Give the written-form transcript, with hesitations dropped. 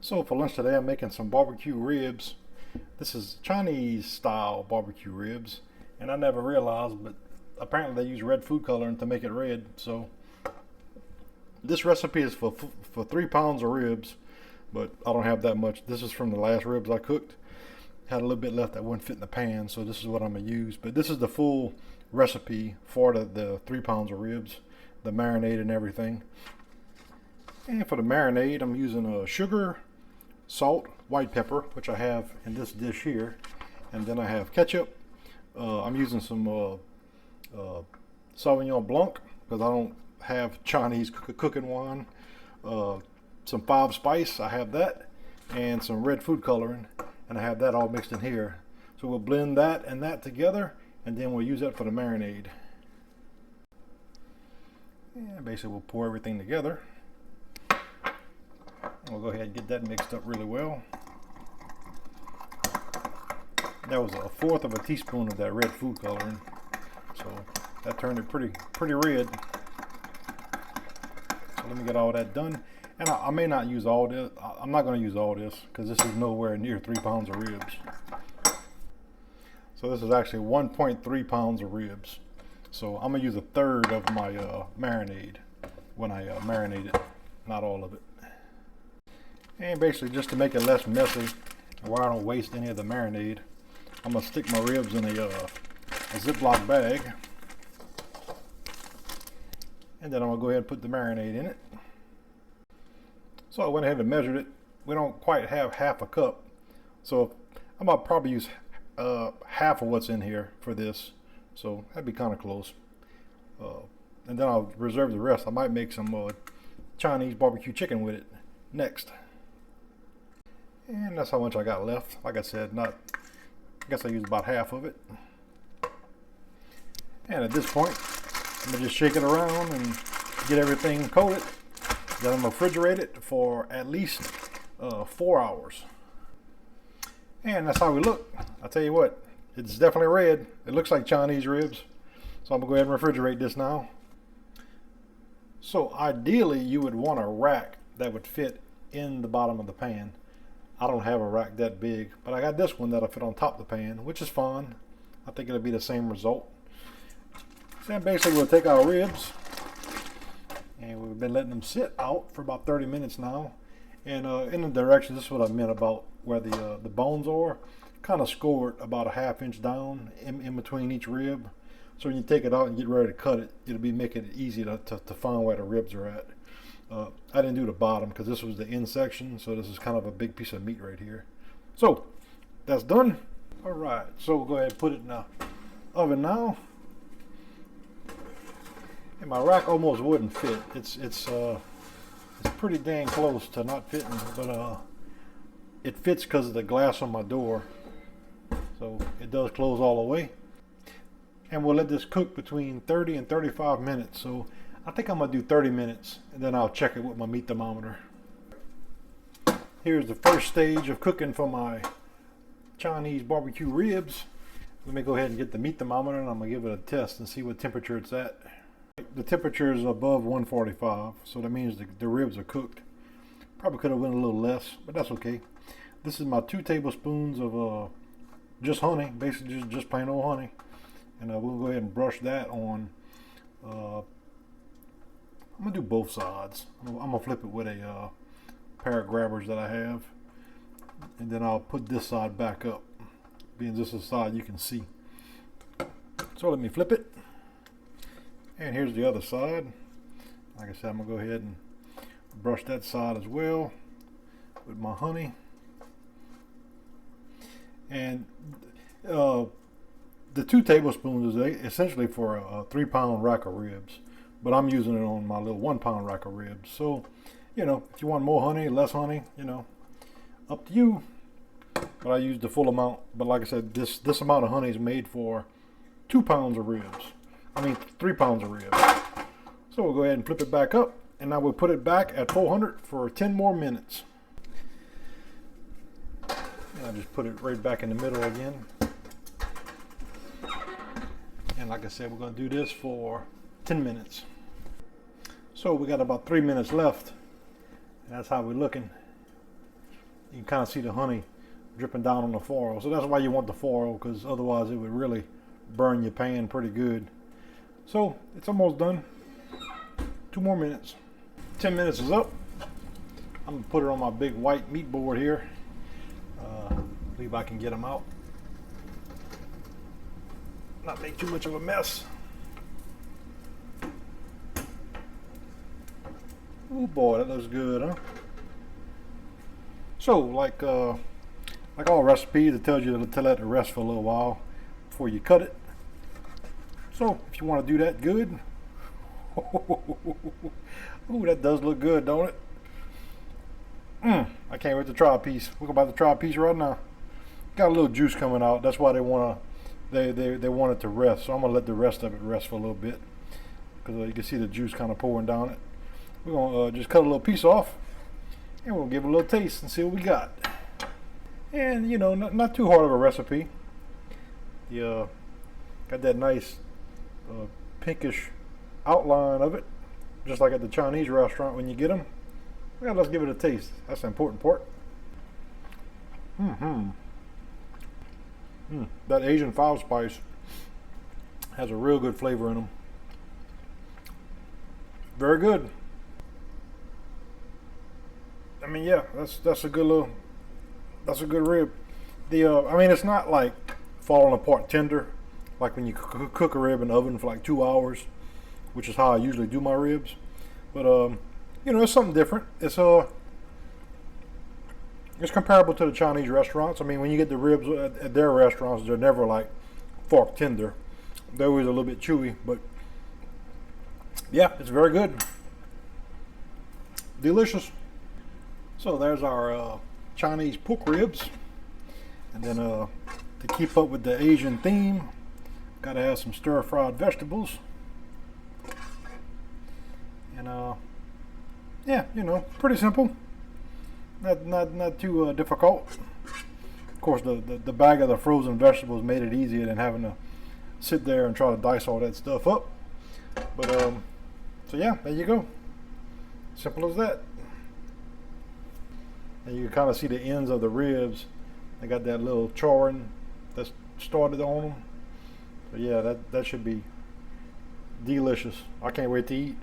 So for lunch today, I'm making some barbecue ribs. This is Chinese style barbecue ribs, and I never realized, but apparently they use red food coloring to make it red. So this recipe is for 3 pounds of ribs, but I don't have that much. This is from the last ribs I cooked. Had a little bit left that wouldn't fit in the pan, so this is what I'm gonna use. But this is the full recipe for the 3 pounds of ribs, the marinade and everything. And for the marinade, I'm using sugar, salt, white pepper, which I have in this dish here, and then I have ketchup. I'm using some Sauvignon Blanc because I don't have Chinese cooking wine. Some 5 spice, I have that, and some red food coloring, and I have that all mixed in here. So we'll blend that and that together, and then we'll use that for the marinade. And basically we'll pour everything together. We'll go ahead and get that mixed up really well. That was 1/4 of a teaspoon of that red food coloring, so that turned it pretty red. So let me get all that done, and I may not use all this. I'm not going to use all this because this is nowhere near 3 pounds of ribs. So this is actually 1.3 pounds of ribs. So I'm going to use 1/3 of my marinade when I marinate it, not all of it. And basically, just to make it less messy and where I don't waste any of the marinade, I'm going to stick my ribs in a Ziploc bag. And then I'm going to go ahead and put the marinade in it. So I went ahead and measured it. We don't quite have 1/2 cup. So I'm going to probably use half of what's in here for this. So that'd be kind of close. And then I'll reserve the rest. I might make some Chinese barbecue chicken with it next. And that's how much I got left. Like I said, I guess I used about half of it. And at this point, I'm gonna just shake it around and get everything coated. Then I'm gonna refrigerate it for at least 4 hours. And that's how we look. I'll tell you what, it's definitely red. It looks like Chinese ribs. So I'm gonna go ahead and refrigerate this now. So ideally, you would want a rack that would fit in the bottom of the pan. I don't have a rack that big, but I got this one that'll fit on top of the pan, which is fine. I think it'll be the same result. So then basically we'll take our ribs, and we've been letting them sit out for about 30 minutes now. And in the direction, this is what I meant about where the bones are, kind of scored about 1/2 inch down in between each rib. So when you take it out and get ready to cut it, it'll be making it easy to find where the ribs are at. I didn't do the bottom because this was the end section, so this is kind of a big piece of meat right here. So that's done. All right, so we'll go ahead and put it in the oven now. And my rack almost wouldn't fit. It's pretty dang close to not fitting, but it fits because of the glass on my door. So it does close all the way. And we'll let this cook between 30 and 35 minutes. So I think I'm gonna do 30 minutes, and then I'll check it with my meat thermometer. Here's the first stage of cooking for my Chinese barbecue ribs. Let me go ahead and get the meat thermometer, and I'm gonna give it a test and see what temperature it's at. The temperature is above 145, so that means the ribs are cooked. Probably could have went a little less, but that's okay. This is my 2 tablespoons of just honey, basically just plain old honey. And we'll go ahead and brush that on. I'm gonna do both sides. I'm gonna flip it with a pair of grabbers that I have, and then I'll put this side back up, being this is the side you can see. So let me flip it, and here's the other side. Like I said, I'm gonna go ahead and brush that side as well with my honey. And the 2 tablespoons is essentially for a 3 pound rack of ribs. But I'm using it on my little 1 pound rack of ribs. So, you know, if you want more honey, less honey, you know, up to you. But I used the full amount. But like I said, this amount of honey is made for 2 pounds of ribs. 3 pounds of ribs. So we'll go ahead and flip it back up. And now we'll put it back at 400 for 10 more minutes. And I just put it right back in the middle again. And like I said, we're going to do this for 10 minutes. So we got about 3 minutes left. And that's how we're looking. you can kind of see the honey dripping down on the foil. So that's why you want the foil, because otherwise it would really burn your pan pretty good. So it's almost done. 2 more minutes. 10 minutes is up. I'm gonna put it on my big white meat board here. Believe I can get them out. Not make too much of a mess. Oh boy, that looks good, huh? So, like all recipes, it tells you to let it rest for a little while before you cut it. So, if you want to do that, good. Ooh, that does look good, don't it? I can't wait to try a piece. We're about to try a piece right now. Got a little juice coming out. That's why they want it to rest. So I'm gonna let the rest of it rest for a little bit, because you can see the juice kind of pouring down it. We're gonna just cut a little piece off, and we'll give it a little taste and see what we got. And you know, not too hard of a recipe. Got that nice pinkish outline of it, just like at the Chinese restaurant when you get them. Yeah, let's give it a taste. That's the important part. That Asian 5-spice has a real good flavor in them. Very good. I mean, yeah, that's a good rib. I mean, it's not like falling apart tender, like when you cook a rib in the oven for like 2 hours, which is how I usually do my ribs. But you know, it's something different. It's comparable to the Chinese restaurants. I mean, when you get the ribs at their restaurants, they're never like fork tender. They're always a little bit chewy, but yeah, it's very good. Delicious. So there's our Chinese pork ribs. And then to keep up with the Asian theme, gotta have some stir-fried vegetables. And yeah, you know, pretty simple. Not too difficult. Of course, the bag of the frozen vegetables made it easier than having to sit there and try to dice all that stuff up. But so yeah, there you go. Simple as that. And you can kind of see the ends of the ribs. They got that little charring that's started on them. So yeah, that should be delicious. I can't wait to eat.